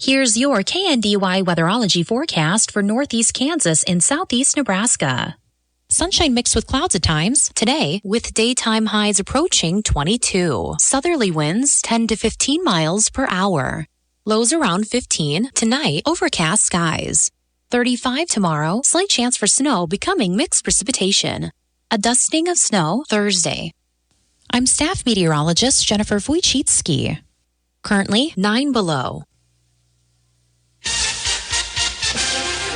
Here's your KNDY weatherology forecast for northeast Kansas and southeast Nebraska. Sunshine mixed with clouds at times today, with daytime highs approaching 22. Southerly winds 10 to 15 miles per hour. Lows around 15. Tonight, overcast skies. 35 tomorrow, slight chance for snow becoming mixed precipitation. A dusting of snow Thursday. I'm staff meteorologist Jennifer Wojcicki. Currently 9 below.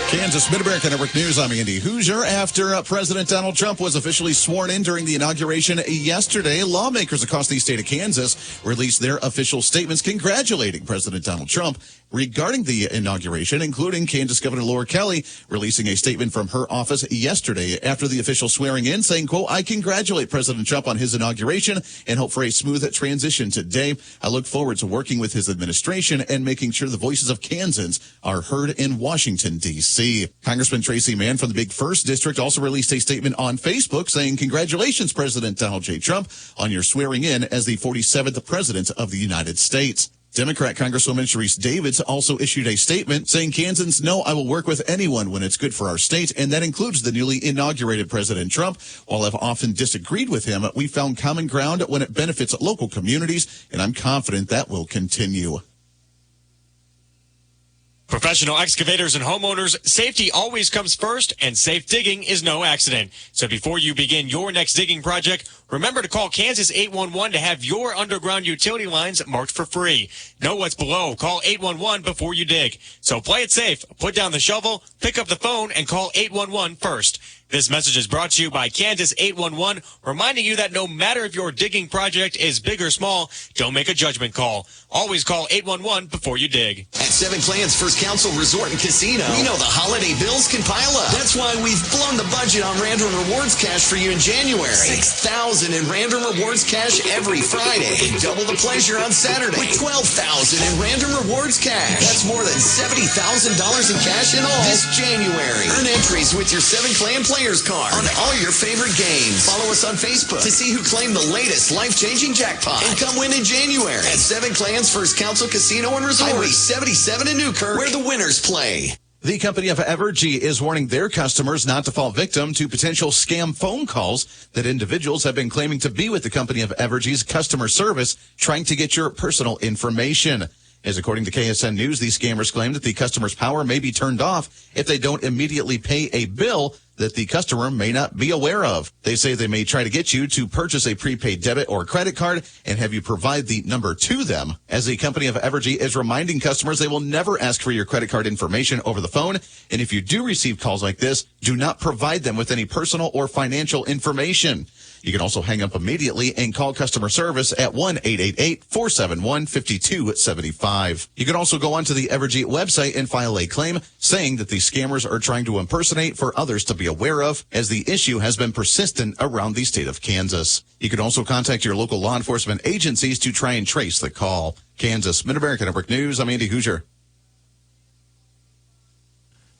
Kansas Mid-America Network News, I'm Andy Hoosier. After President Donald Trump was officially sworn in during the inauguration yesterday, lawmakers across the state of Kansas released their official statements congratulating President Donald Trump regarding the inauguration, including Kansas Governor Laura Kelly releasing a statement from her office yesterday after the official swearing in, saying, quote, I congratulate President Trump on his inauguration and hope for a smooth transition today. I look forward to working with his administration and making sure the voices of Kansans are heard in Washington, D.C. Congressman Tracy Mann from the Big First District also released a statement on Facebook saying, congratulations, President Donald J. Trump, on your swearing in as the 47th President of the United States. Democrat Congresswoman Sharice Davids also issued a statement saying, Kansans know I will work with anyone when it's good for our state, and that includes the newly inaugurated President Trump. While I've often disagreed with him, we found common ground when it benefits local communities, and I'm confident that will continue. Professional excavators and homeowners, safety always comes first, and safe digging is no accident. So before you begin your next digging project, remember to call Kansas 811 to have your underground utility lines marked for free. Know what's below. Call 811 before you dig. So play it safe. Put down the shovel, pick up the phone, and call 811 first. This message is brought to you by Kansas 811, reminding you that no matter if your digging project is big or small, don't make a judgment call. Always call 811 before you dig. At Seven Clans First Council Resort and Casino, we know the holiday bills can pile up. That's why we've blown the budget on Random Rewards Cash for you in January. $6,000 in Random Rewards Cash every Friday. And double the pleasure on Saturday with $12,000 in Random Rewards Cash. That's more than $70,000 in cash in all this January. Earn entries with your Seven Clan Players Card on all your favorite games. Follow us on Facebook to see who claimed the latest life-changing jackpot. And come win in January at Seven Clans First Council Casino and Resort. Highway 77 in Newkirk, where the winners play. The company of Evergy is warning their customers not to fall victim to potential scam phone calls that individuals have been claiming to be with the company of Evergy's customer service, trying to get your personal information. As according to KSN News, these scammers claim that the customer's power may be turned off if they don't immediately pay a bill that the customer may not be aware of. They say they may try to get you to purchase a prepaid debit or credit card and have you provide the number to them. As the company of Evergy is reminding customers, they will never ask for your credit card information over the phone. And if you do receive calls like this, do not provide them with any personal or financial information. You can also hang up immediately and call customer service at 1-888-471-5275. You can also go onto the Evergy website and file a claim saying that the scammers are trying to impersonate for others to be aware of, as the issue has been persistent around the state of Kansas. You can also contact your local law enforcement agencies to try and trace the call. Kansas Mid-America Network News, I'm Andy Hoosier.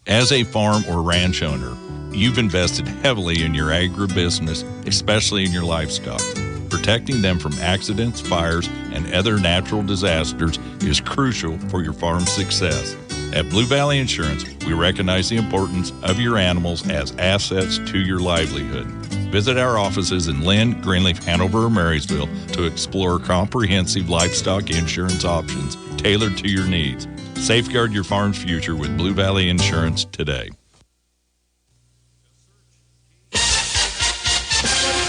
As a farm or ranch owner, you've invested heavily in your agribusiness, especially in your livestock. Protecting them from accidents, fires, and other natural disasters is crucial for your farm's success. At Blue Valley Insurance, we recognize the importance of your animals as assets to your livelihood. Visit our offices in Lynn, Greenleaf, Hanover, or Marysville to explore comprehensive livestock insurance options tailored to your needs. Safeguard your farm's future with Blue Valley Insurance today.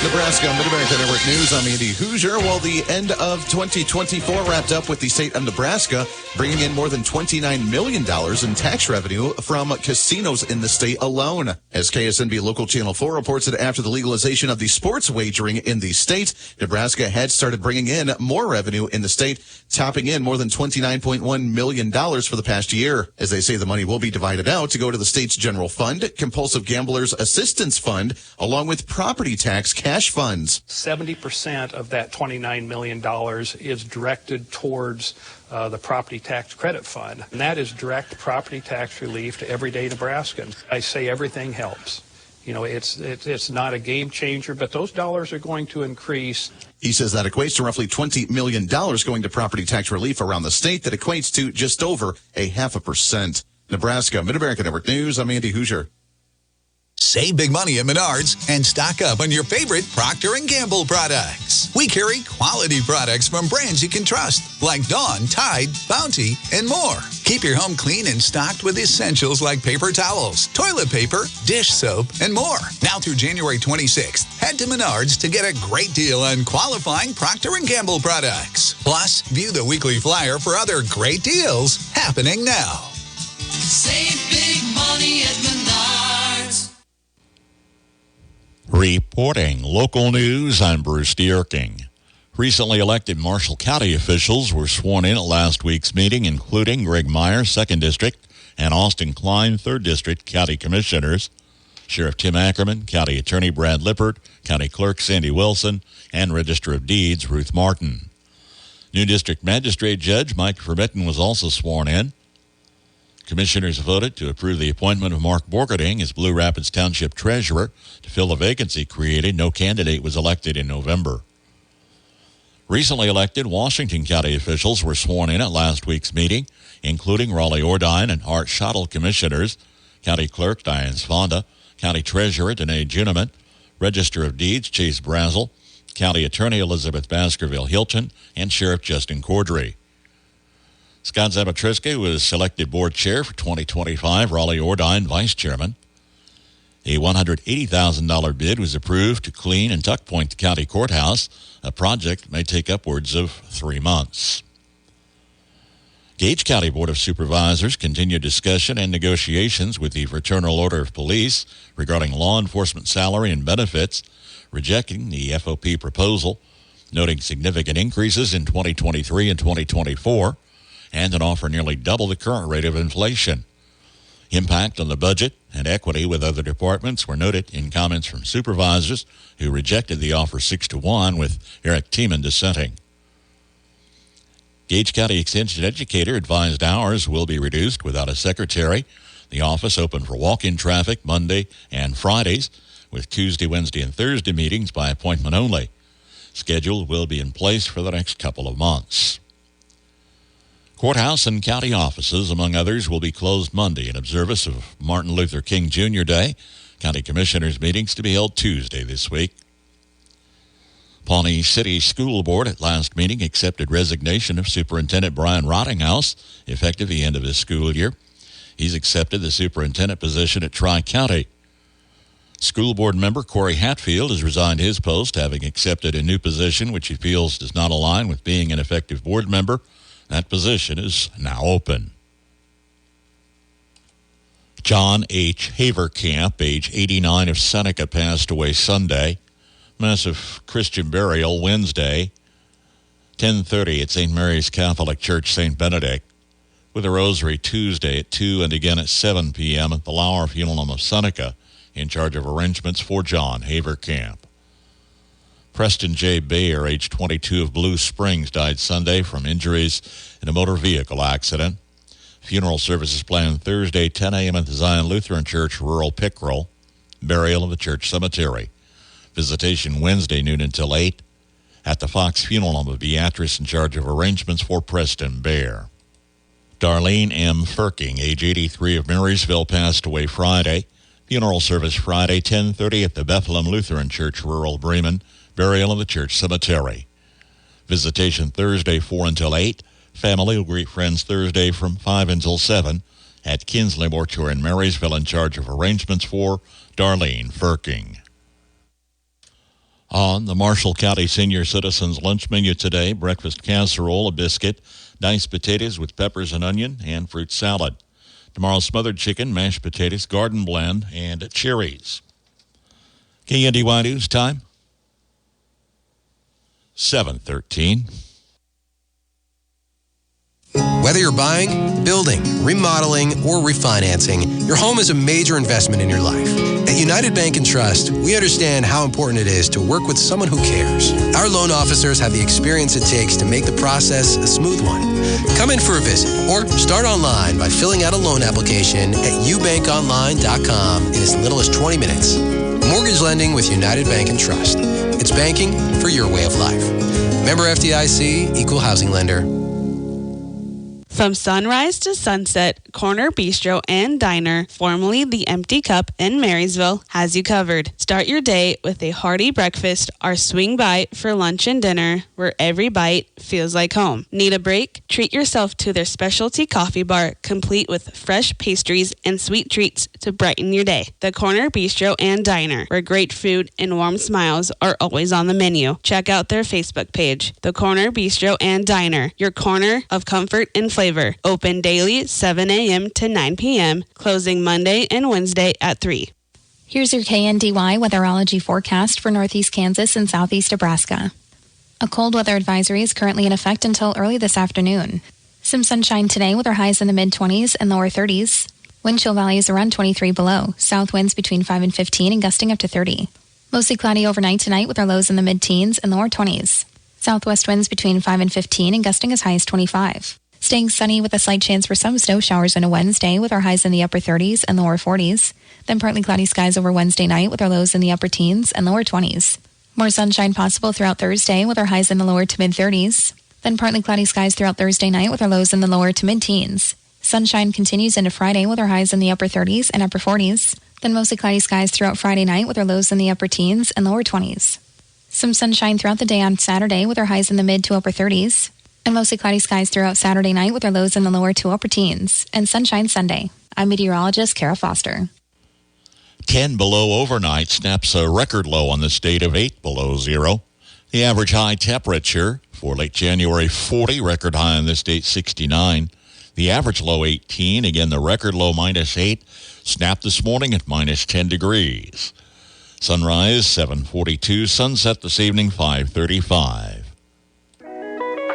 Nebraska Mid-America Network News, I'm Andy Hoosier. Well, the end of 2024 wrapped up with the state of Nebraska bringing in more than $29 million in tax revenue from casinos in the state alone. As KSNB Local Channel 4 reports that after the legalization of the sports wagering in the state, Nebraska had started bringing in more revenue in the state, topping in more than $29.1 million for the past year. As they say, the money will be divided out to go to the state's general fund, compulsive gamblers assistance fund, along with property tax cash funds. 70% of that $29 million is directed towards the property tax credit fund. And that is direct property tax relief to everyday Nebraskans. I say everything helps. It's not a game changer, but those dollars are going to increase. He says that equates to roughly $20 million going to property tax relief around the state. That equates to just over 0.5%. Nebraska, Mid-America Network News, I'm Andy Hoosier. Save big money at Menards and stock up on your favorite Procter & Gamble products. We carry quality products from brands you can trust, like Dawn, Tide, Bounty, and more. Keep your home clean and stocked with essentials like paper towels, toilet paper, dish soap, and more. Now through January 26th, head to Menards to get a great deal on qualifying Procter & Gamble products. Plus, view the weekly flyer for other great deals happening now. Save big money at Menards. Reporting local news, I'm Bruce Dierking. Recently elected Marshall County officials were sworn in at last week's meeting, including Greg Meyer, 2nd District, and Austin Klein, 3rd District County Commissioners, Sheriff Tim Ackerman, County Attorney Brad Lippert, County Clerk Sandy Wilson, and Register of Deeds Ruth Martin. New District Magistrate Judge Mike Vermitten was also sworn in. Commissioners voted to approve the appointment of Mark Borgerding as Blue Rapids Township Treasurer to fill a vacancy created. No candidate was elected in November. Recently elected Washington County officials were sworn in at last week's meeting, including Raleigh Ordine and Art Schottel Commissioners, County Clerk Diane Sfonda, County Treasurer Danae Juniman, Register of Deeds Chase Brazel, County Attorney Elizabeth Baskerville-Hilton, and Sheriff Justin Cordray. Scott Zabatriska was selected board chair for 2025, Raleigh Ordine vice chairman. A $180,000 bid was approved to clean and tuck point the county courthouse, a project that may take upwards of 3 months. Gage County Board of Supervisors continued discussion and negotiations with the Fraternal Order of Police regarding law enforcement salary and benefits, rejecting the FOP proposal, noting significant increases in 2023 and 2024, and an offer nearly double the current rate of inflation. Impact on the budget and equity with other departments were noted in comments from supervisors who rejected the offer 6-1, with Eric Tiemann dissenting. Gage County Extension Educator advised hours will be reduced without a secretary. The office open for walk-in traffic Monday and Fridays, with Tuesday, Wednesday, and Thursday meetings by appointment only. Schedule will be in place for the next couple of months. Courthouse and county offices, among others, will be closed Monday in observance of Martin Luther King Jr. Day. County Commissioners meetings to be held Tuesday this week. Pawnee City School Board at last meeting accepted resignation of Superintendent Brian Rottinghouse, effective the end of this school year. He's accepted the superintendent position at Tri-County. School Board member Corey Hatfield has resigned his post, having accepted a new position which he feels does not align with being an effective board member. That position is now open. John H. Haverkamp, age 89, of Seneca, passed away Sunday. Massive Christian burial Wednesday, 10:30 at St. Mary's Catholic Church, St. Benedict, with a rosary Tuesday at 2 and again at 7 p.m. at the Lauer Funeral Home of Seneca, in charge of arrangements for John Haverkamp. Preston J. Bayer, age 22, of Blue Springs, died Sunday from injuries in a motor vehicle accident. Funeral services planned Thursday, 10 a.m. at the Zion Lutheran Church, rural Pickrell. Burial in the church cemetery. Visitation Wednesday, noon until 8 at the Fox Funeral Home of Beatrice, in charge of arrangements for Preston Bayer. Darlene M. Firking, age 83, of Marysville, passed away Friday. Funeral service Friday, 10:30 at the Bethlehem Lutheran Church, rural Bremen. Burial in the church cemetery. Visitation Thursday, 4 until 8. Family will greet friends Thursday from 5 until 7 at Kinsley Mortuary in Marysville, in charge of arrangements for Darlene Firking. On the Marshall County Senior Citizens lunch menu today, breakfast casserole, a biscuit, diced potatoes with peppers and onion, and fruit salad. Tomorrow, smothered chicken, mashed potatoes, garden blend, and cherries. KNDY News time, 7:13. Whether you're buying, building, remodeling, or refinancing, your home is a major investment in your life. At United Bank and Trust, we understand how important it is to work with someone who cares. Our loan officers have the experience it takes to make the process a smooth one. Come in for a visit or start online by filling out a loan application at ubankonline.com in as little as 20 minutes. Mortgage lending with United Bank and Trust. It's banking for your way of life. Member FDIC, Equal Housing Lender. From sunrise to sunset, Corner Bistro and Diner, formerly the Empty Cup in Marysville, has you covered. Start your day with a hearty breakfast or swing by for lunch and dinner, where every bite feels like home. Need a break? Treat yourself to their specialty coffee bar, complete with fresh pastries and sweet treats to brighten your day. The Corner Bistro and Diner, where great food and warm smiles are always on the menu. Check out their Facebook page, The Corner Bistro and Diner, your corner of comfort and flavor. Open daily 7 a.m. to 9 p.m., closing Monday and Wednesday at 3. Here's your KNDY weatherology forecast for northeast Kansas and southeast Nebraska. A cold weather advisory is currently in effect until early this afternoon. Some sunshine today with our highs in the mid-20s and lower 30s. Wind chill values around 23 below. South winds between 5 and 15 and gusting up to 30. Mostly cloudy overnight tonight with our lows in the mid-teens and lower 20s. Southwest winds between 5 and 15 and gusting as high as 25. Staying sunny with a slight chance for some snow showers on a Wednesday with our highs in the upper 30s and lower 40s. Then partly cloudy skies over Wednesday night with our lows in the upper teens and lower 20s. More sunshine possible throughout Thursday with our highs in the lower to mid 30s. Then partly cloudy skies throughout Thursday night with our lows in the lower to mid teens. Sunshine continues into Friday with our highs in the upper 30s and upper 40s. Then mostly cloudy skies throughout Friday night with our lows in the upper teens and lower 20s. Some sunshine throughout the day on Saturday with our highs in the mid to upper 30s. And mostly cloudy skies throughout Saturday night with our lows in the lower to upper teens. And sunshine Sunday. I'm meteorologist Kara Foster. 10 below overnight snaps a record low on this date of 8 below zero. The average high temperature for late January 40, record high on this date 69. The average low 18, again the record low -8, snapped this morning at -10 degrees. Sunrise 7:42, sunset this evening 5:35.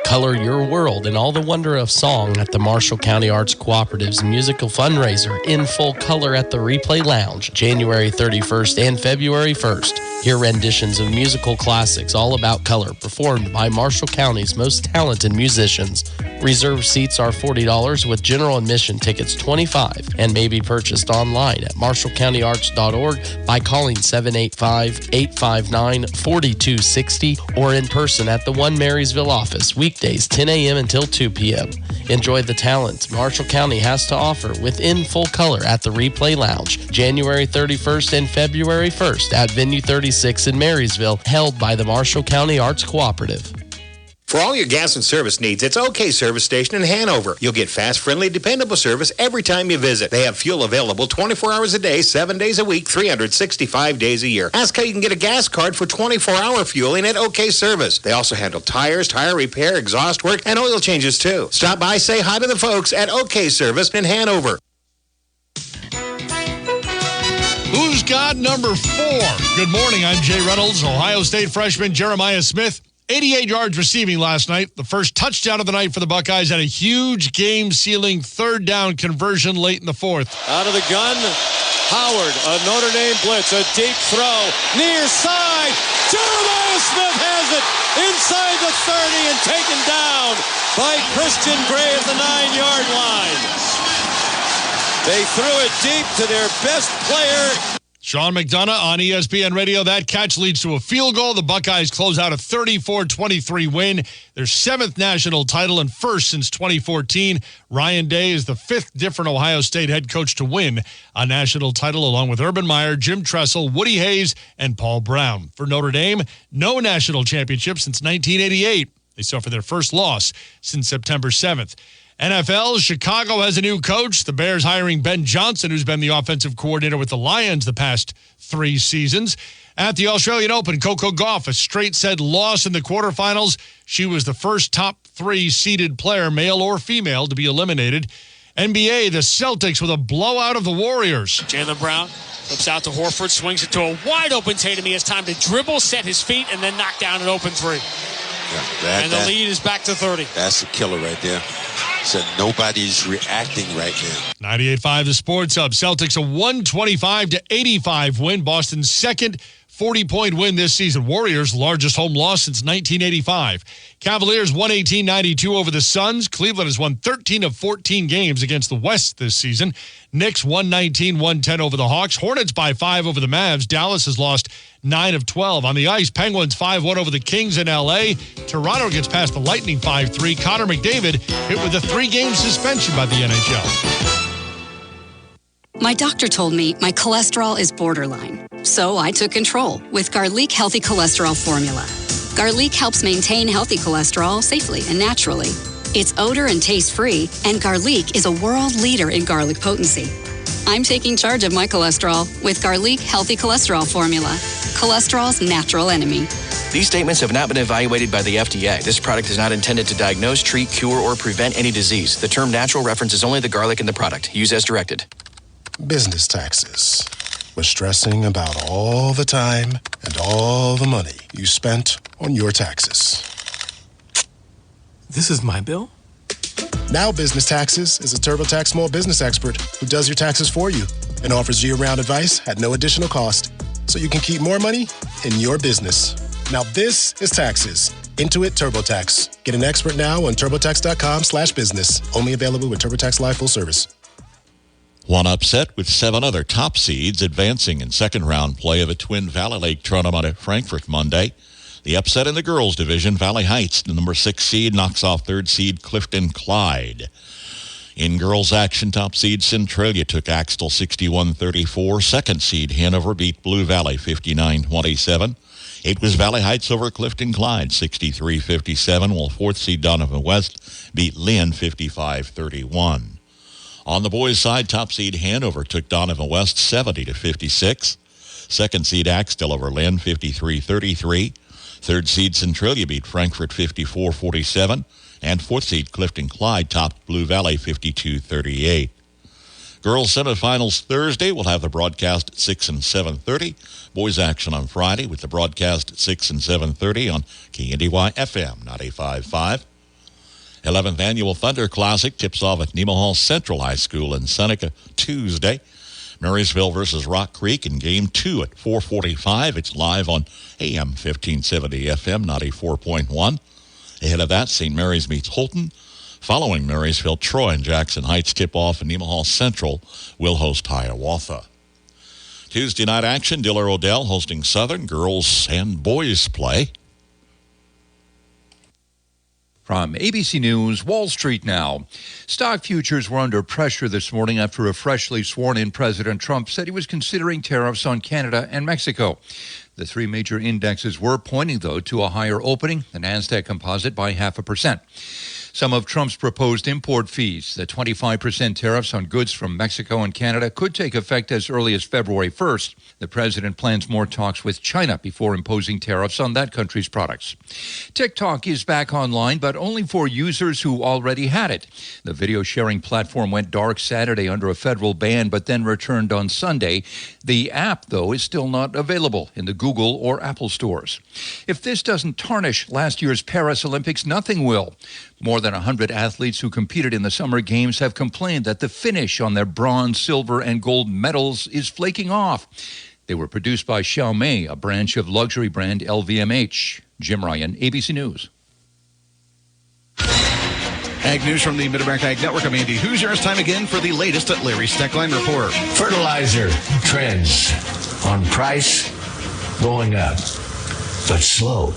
Color your world in all the wonder of song at the Marshall County Arts Cooperative's musical fundraiser In Full Color at the Replay Lounge, January 31st and February 1st. Hear renditions of musical classics all about color, performed by Marshall County's most talented musicians. Reserved seats are $40 with general admission tickets $25 and may be purchased online at marshallcountyarts.org by calling 785-859-4260 or in person at the One Marysville office, weekdays 10 a.m. until 2 p.m. Enjoy the talent Marshall County has to offer with In Full Color at the Replay Lounge, January 31st and February 1st at Venue 36 in Marysville, held by the Marshall County Arts Cooperative. For all your gas and service needs, it's OK Service Station in Hanover. You'll get fast, friendly, dependable service every time you visit. They have fuel available 24 hours a day, 7 days a week, 365 days a year. Ask how you can get a gas card for 24-hour fueling at OK Service. They also handle tires, tire repair, exhaust work, and oil changes too. Stop by, say hi to the folks at OK Service in Hanover. Who's got number 4? Good morning, I'm Jay Reynolds. Ohio State freshman Jeremiah Smith, 88 yards receiving last night. The first touchdown of the night for the Buckeyes and a huge game-sealing third down conversion late in the fourth. Out of the gun, Howard, a Notre Dame blitz, a deep throw, near side. Jeremiah Smith has it inside the 30 and taken down by Christian Gray at the 9-yard line. They threw it deep to their best player. Sean McDonough on ESPN Radio. That catch leads to a field goal. The Buckeyes close out a 34-23 win. Their 7th national title and first since 2014. Ryan Day is the 5th different Ohio State head coach to win a national title, along with Urban Meyer, Jim Tressel, Woody Hayes, and Paul Brown. For Notre Dame, no national championship since 1988. They suffered their first loss since September 7th. NFL, Chicago has a new coach. The Bears hiring Ben Johnson, who's been the offensive coordinator with the Lions the past 3 seasons. At the Australian Open, Coco Gauff, a straight-set loss in the quarterfinals. She was the first top 3 seeded player, male or female, to be eliminated. NBA, the Celtics with a blowout of the Warriors. Jaylen Brown flips out to Horford, swings it to a wide-open Tatum. He has time to dribble, set his feet, and then knock down an open 3. Yeah, and the lead is back to 30. That's a killer right there. said nobody's reacting right now. 98.5 The Sports Hub. Celtics a 125-85 win. Boston's second 40-point win this season. Warriors' largest home loss since 1985. Cavaliers 118-92 over the Suns. Cleveland has won 13 of 14 games against the West this season. Knicks 119-110 over the Hawks. Hornets by 5 over the Mavs. Dallas has lost 9 of 12. On the ice, Penguins 5-1 over the Kings in L.A. Toronto gets past the Lightning 5-3. Connor McDavid hit with a 3-game suspension by the NHL. My doctor told me my cholesterol is borderline, so I took control with Garlic Healthy Cholesterol Formula. Garlic helps maintain healthy cholesterol safely and naturally. It's odor and taste-free, and Garlic is a world leader in garlic potency. I'm taking charge of my cholesterol with Garlic Healthy Cholesterol Formula, cholesterol's natural enemy. These statements have not been evaluated by the FDA. This product is not intended to diagnose, treat, cure, or prevent any disease. The term natural references only the garlic in the product. Use as directed. Business taxes. We're stressing about all the time and all the money you spent on your taxes. This is my bill? Now Business Taxes is a TurboTax small business expert who does your taxes for you and offers year-round advice at no additional cost so you can keep more money in your business. Now this is taxes. Intuit TurboTax. Get an expert now on TurboTax.com/business. Only available with TurboTax Live Full Service. One upset with 7 other top seeds advancing in second-round play of the Twin Valley Lake tournament at Frankfort Monday. The upset in the girls' division, Valley Heights, the number 6 seed, knocks off 3rd seed Clifton Clyde. In girls' action, top seed Centralia took Axtell 61-34. 2nd seed Hanover beat Blue Valley 59-27. It was Valley Heights over Clifton Clyde 63-57, while 4th seed Donovan West beat Lynn 55-31. On the boys' side, top seed Hanover took Donovan West 70-56. 2nd seed Axtell over Lynn 53-33. 3rd seed Centralia beat Frankfort 54-47. And 4th seed Clifton Clyde topped Blue Valley 52-38. Girls semifinals Thursday will have the broadcast at 6 and 7:30. Boys action on Friday with the broadcast at 6 and 7:30 on KNDY FM 95.5. 11th Annual Thunder Classic tips off at Nemaha Central High School in Seneca Tuesday. Marysville versus Rock Creek in Game 2 at 4:45. It's live on AM 1570 FM 94.1. Ahead of that, St. Mary's meets Holton. Following Marysville, Troy and Jackson Heights tip off, and Nemaha Central will host Hiawatha. Tuesday night action, Diller Odell hosting Southern. Girls and boys play. From ABC News, Wall Street now. Stock futures were under pressure this morning after a freshly sworn-in President Trump said he was considering tariffs on Canada and Mexico. The 3 major indexes were pointing, though, to a higher opening, the NASDAQ Composite by 0.5%. Some of Trump's proposed import fees, the 25% tariffs on goods from Mexico and Canada, could take effect as early as February 1st. The president plans more talks with China before imposing tariffs on that country's products. TikTok is back online, but only for users who already had it. The video sharing platform went dark Saturday under a federal ban, but then returned on Sunday. The app, though, is still not available in the Google or Apple stores. If this doesn't tarnish last year's Paris Olympics, nothing will. More than 100 athletes who competed in the Summer Games have complained that the finish on their bronze, silver, and gold medals is flaking off. They were produced by Xiaomi, a branch of luxury brand LVMH. Jim Ryan, ABC News. Ag News from the Mid-America Ag Network. I'm Andy Hoosier. It's time again for the latest at Larry Steckline Report. Fertilizer trends on price going up, but slow.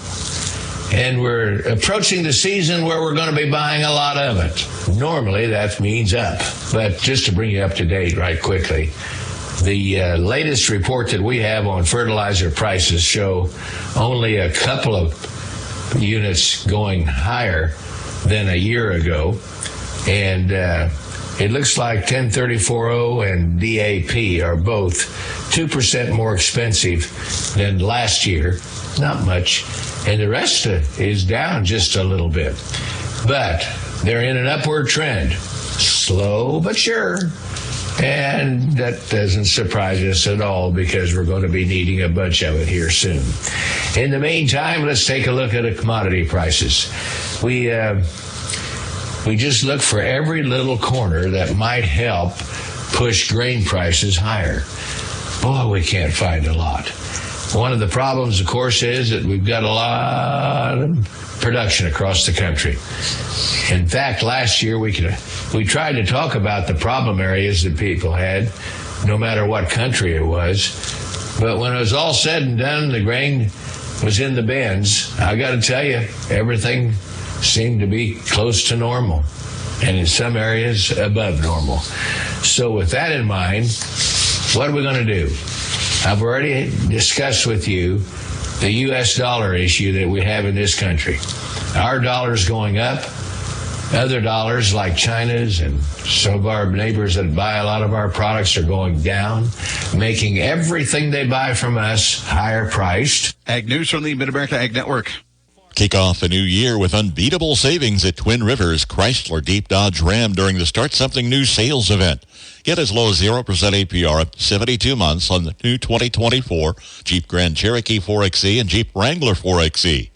And we're approaching the season where we're going to be buying a lot of it. Normally, that means up. But just to bring you up to date right quickly, the latest report that we have on fertilizer prices show only a couple of units going higher than a year ago. And it looks like 1034.0 and DAP are both 2% more expensive than last year. Not much. And the rest is down just a little bit. But they're in an upward trend. Slow but sure. And that doesn't surprise us at all because we're going to be needing a bunch of it here soon. In the meantime, let's take a look at the commodity prices. We We just look for every little corner that might help push grain prices higher. Boy, we can't find a lot. One of the problems, of course, is that we've got a lot of production across the country. In fact, last year we tried to talk about the problem areas that people had, no matter what country it was. But when it was all said and done, the grain was in the bins. I got to tell you, everything seemed to be close to normal, and in some areas above normal. So with that in mind, what are we going to do? I've already discussed with you the U.S. dollar issue that we have in this country. Our dollar's going up. Other dollars like China's and some of our neighbors that buy a lot of our products are going down, making everything they buy from us higher priced. Ag News from the Mid-America Ag Network. Kick off the new year with unbeatable savings at Twin Rivers Chrysler Jeep Dodge Ram during the Start Something New sales event. Get as low as 0% APR up to 72 months on the new 2024 Jeep Grand Cherokee 4XE and Jeep Wrangler 4XE.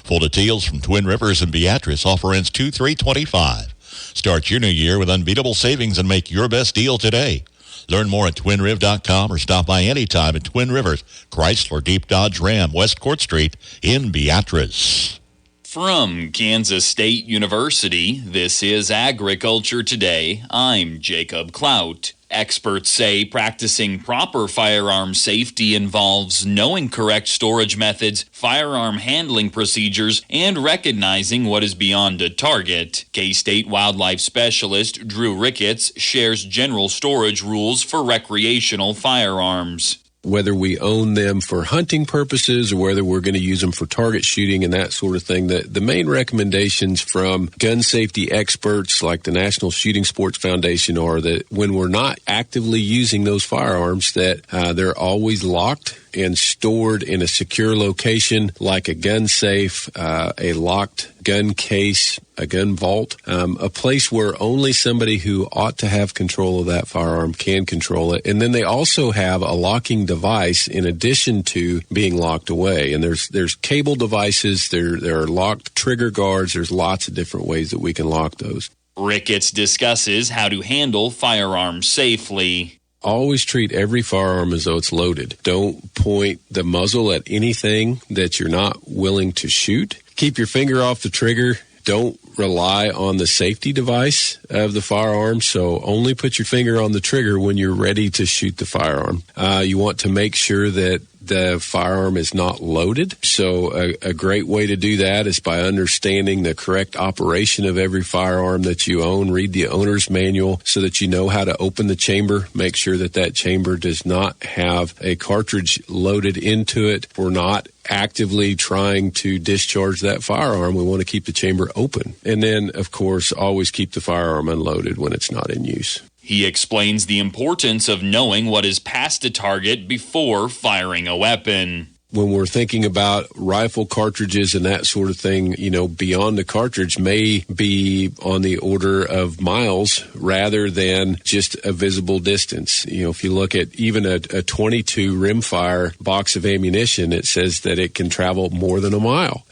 Full details from Twin Rivers and Beatrice. Offer ends 2/3/25. Start your new year with unbeatable savings and make your best deal today. Learn more at twinriv.com or stop by anytime at Twin Rivers Chrysler Jeep Dodge Ram, West Court Street in Beatrice. From Kansas State University, this is Agriculture Today. I'm Jacob Clout. Experts say practicing proper firearm safety involves knowing correct storage methods, firearm handling procedures, and recognizing what is beyond a target. K-State wildlife specialist Drew Ricketts shares general storage rules for recreational firearms. Whether we own them for hunting purposes or whether we're going to use them for target shooting and that sort of thing, the main recommendations from gun safety experts like the National Shooting Sports Foundation are that when we're not actively using those firearms, that they're always locked and stored in a secure location like a gun safe, a locked gun case, a gun vault, a place where only somebody who ought to have control of that firearm can control it. And then they also have a locking device in addition to being locked away. And there's cable devices, there are locked trigger guards, there's lots of different ways that we can lock those. Ricketts discusses how to handle firearms safely. Always treat every firearm as though it's loaded. Don't point the muzzle at anything that you're not willing to shoot. Keep your finger off the trigger. Don't rely on the safety device of the firearm, so only put your finger on the trigger when you're ready to shoot the firearm. You want to make sure that the firearm is not loaded. So a great way to do that is by understanding the correct operation of every firearm that you own. Read the owner's manual so that you know how to open the chamber. Make sure that that chamber does not have a cartridge loaded into it. We're not actively trying to discharge that firearm. We want to keep the chamber open. And then, of course, always keep the firearm unloaded when it's not in use. He explains the importance of knowing what is past a target before firing a weapon. When we're thinking about rifle cartridges and that sort of thing, beyond the cartridge may be on the order of miles rather than just a visible distance. If you look at even a 22 rimfire box of ammunition, it says that it can travel more than a mile.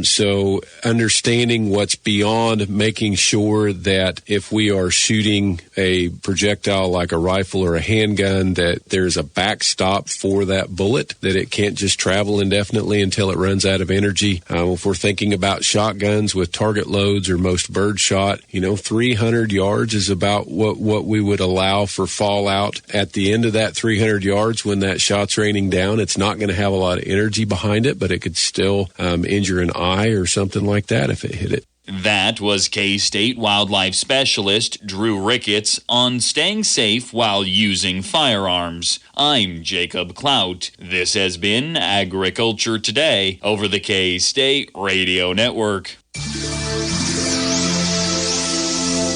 So understanding what's beyond, making sure that if we are shooting a projectile like a rifle or a handgun, that there's a backstop for that bullet, that it can't just travel indefinitely until it runs out of energy. If we're thinking about shotguns with target loads or most bird shot, 300 yards is about what we would allow for fallout. At the end of that 300 yards, when that shot's raining down, it's not going to have a lot of energy behind it, but it could still injure an eye or something like that if it hit it. That was K-State wildlife specialist Drew Ricketts on staying safe while using firearms. I'm Jacob Clout. This has been Agriculture Today over the K-State Radio Network.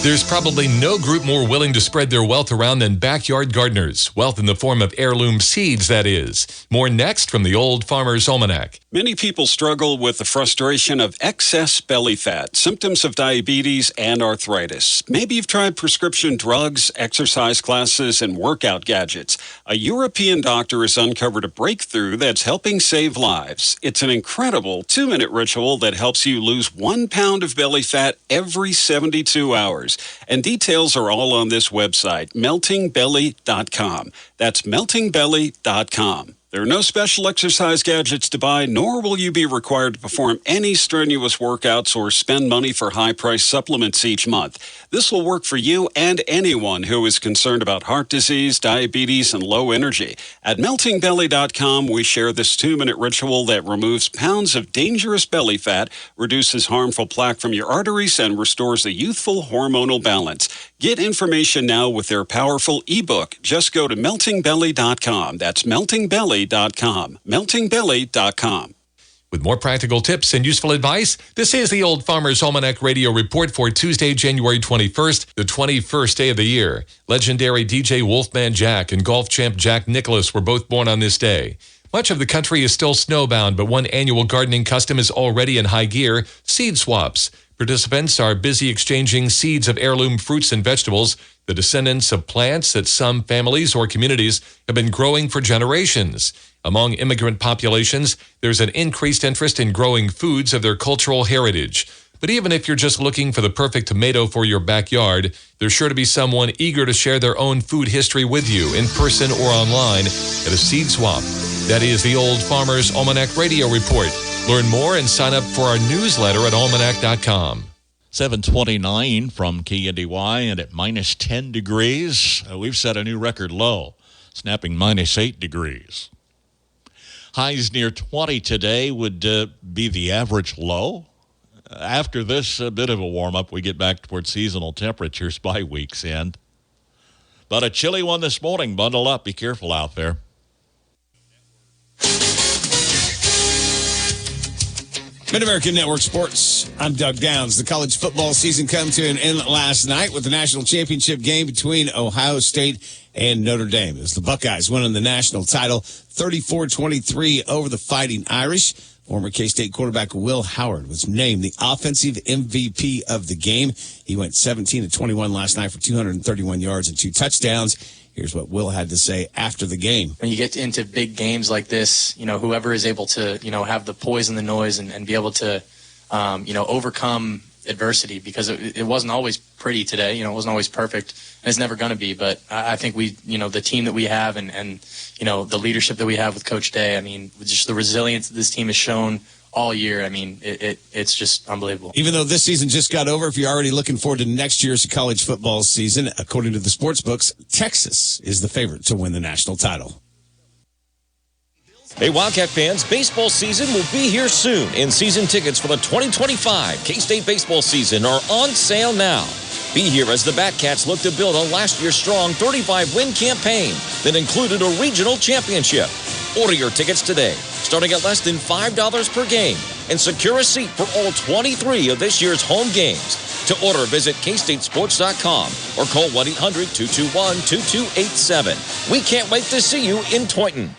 There's probably no group more willing to spread their wealth around than backyard gardeners. Wealth in the form of heirloom seeds, that is. More next from the Old Farmer's Almanac. Many people struggle with the frustration of excess belly fat, symptoms of diabetes, and arthritis. Maybe you've tried prescription drugs, exercise classes, and workout gadgets. A European doctor has uncovered a breakthrough that's helping save lives. It's an incredible 2-minute ritual that helps you lose 1 pound of belly fat every 72 hours. And details are all on this website, meltingbelly.com. That's meltingbelly.com. There are no special exercise gadgets to buy, nor will you be required to perform any strenuous workouts or spend money for high-priced supplements each month. This will work for you and anyone who is concerned about heart disease, diabetes, and low energy. At meltingbelly.com, we share this 2-minute ritual that removes pounds of dangerous belly fat, reduces harmful plaque from your arteries, and restores a youthful hormonal balance. Get information now with their powerful ebook. Just go to meltingbelly.com. That's meltingbelly.com. meltingbelly.com. With more practical tips and useful advice, this is the Old Farmer's Almanac Radio Report for Tuesday, January 21st, the 21st day of the year. Legendary DJ Wolfman Jack and golf champ Jack Nicklaus were both born on this day. Much of the country is still snowbound, but one annual gardening custom is already in high gear: seed swaps. Participants are busy exchanging seeds of heirloom fruits and vegetables, the descendants of plants that some families or communities have been growing for generations. Among immigrant populations, there's an increased interest in growing foods of their cultural heritage. But even if you're just looking for the perfect tomato for your backyard, there's sure to be someone eager to share their own food history with you in person or online at a seed swap. That is the Old Farmer's Almanac Radio Report. Learn more and sign up for our newsletter at almanac.com. 729 from KNDY, and at minus 10 degrees, we've set a new record low, snapping minus 8 degrees. Highs near 20 today would be the average low. After this bit of a warm-up, we get back toward seasonal temperatures by week's end. But a chilly one this morning. Bundle up. Be careful out there. Mid-American Network Sports. I'm Doug Downs. The college football season come to an end last night with the national championship game between Ohio State and Notre Dame. As the Buckeyes winning the national title 34-23 over the Fighting Irish. Former K-State quarterback Will Howard was named the offensive MVP of the game. He went 17-21 last night for 231 yards and 2 touchdowns. Here's what Will had to say after the game. When you get into big games like this, whoever is able to, have the poise and the noise and be able to, overcome adversity, because it wasn't always pretty today. It wasn't always perfect, and it's never going to be. But I think we, the team that we have and the leadership that we have with Coach Day, just the resilience that this team has shown all year. It's just unbelievable. Even though this season just got over, if you're already looking forward to next year's college football season, according to the sports books, Texas is the favorite to win the national title. Hey, Wildcat fans, baseball season will be here soon, and season tickets for the 2025 K-State baseball season are on sale now. Be here as the Batcats look to build on last year's strong 35-win campaign that included a regional championship. Order your tickets today, starting at less than $5 per game, and secure a seat for all 23 of this year's home games. To order, visit kstatesports.com or call 1-800-221-2287. We can't wait to see you in Toynton.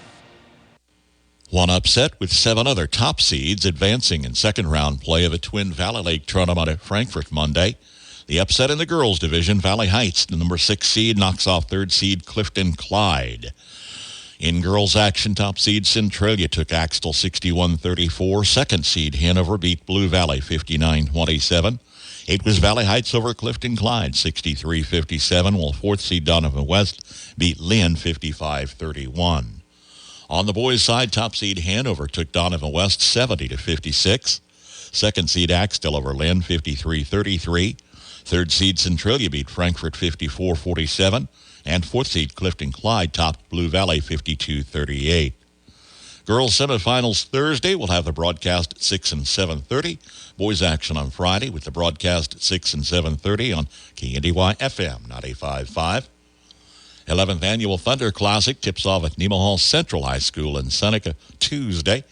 One upset with 7 other top seeds advancing in second-round play of the Twin Valley Lake tournament at Frankfort Monday. The upset in the girls' division, Valley Heights, the number 6 seed, knocks off 3rd seed Clifton Clyde. In girls' action, top seed Centralia took Axtell 61-34. 2nd seed Hanover beat Blue Valley 59-27. It was Valley Heights over Clifton Clyde 63-57, while 4th seed Donovan West beat Lynn 55-31. On the boys' side, top seed Hanover took Donovan West 70-56. 2nd seed Axtell over Lynn 53-33. 3rd seed Centralia beat Frankfort 54-47. And 4th seed Clifton Clyde topped Blue Valley 52-38. Girls semifinals Thursday will have the broadcast at 6 and 7:30. Boys action on Friday with the broadcast at 6 and 7:30 on KNDY FM 95.5. 11th Annual Thunder Classic tips off at Nemaha Central High School in Seneca Tuesday.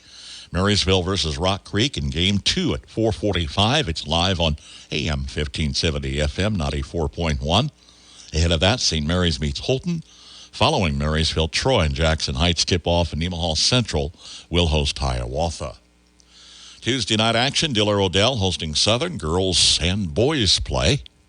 Marysville versus Rock Creek in Game 2 at 4:45. It's live on AM 1570 FM 94.1. Ahead of that, St. Mary's meets Holton. Following Marysville, Troy and Jackson Heights tip-off, and Nemaha Central will host Hiawatha. Tuesday night action, Diller Odell hosting Southern. Girls and boys play.